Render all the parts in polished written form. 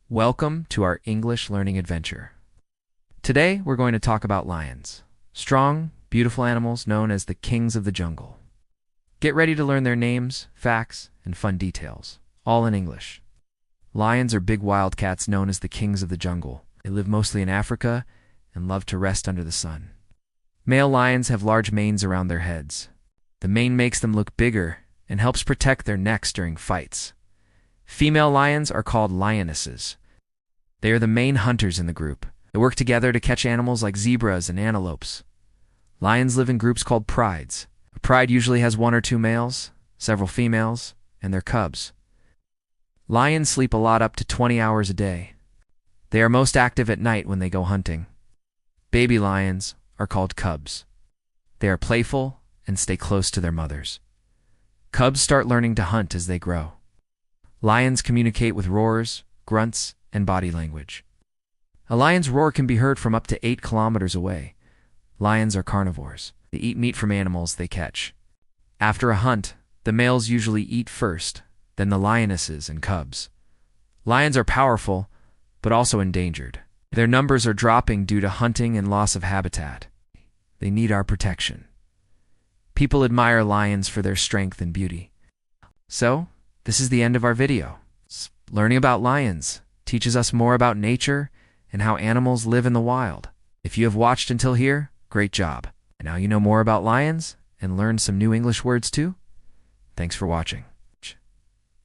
Welcome to our English learning adventure. Today, we're going to talk about lions. Strong, beautiful animals known as the kings of the jungle. Get ready to learn their names, facts, and fun details, all in English. Lions are big wildcats known as the kings of the jungle. They live mostly in Africa and love to rest under the sun. Male lions have large manes around their heads. The mane makes them look bigger and helps protect their necks during fights. Female lions are called lionesses. They are the main hunters in the group. They work together to catch animals like zebras and antelopes. Lions live in groups called prides. A pride usually has one or two males, several females, and their cubs. Lions sleep a lot, up to 20 hours a day. They are most active at night when they go hunting. Baby lions are called cubs. They are playful and stay close to their mothers. Cubs start learning to hunt as they grow. Lions communicate with roars, grunts, and body language. A lion's roar can be heard from up to 8 kilometers away. Lions are carnivores. They eat meat from animals they catch. After a hunt, the males usually eat first, then the lionesses and cubs. Lions are powerful, but also endangered. Their numbers are dropping due to hunting and loss of habitat. They need our protection. People admire lions for their strength and beauty. So, this is the end of our video. Learning about lions teaches us more about nature and how animals live in the wild. If you have watched until here, great job. And now you know more about lions and learned some new English words too? Thanks for watching.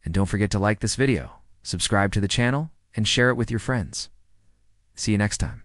And don't forget to like this video, subscribe to the channel, and share it with your friends. See you next time.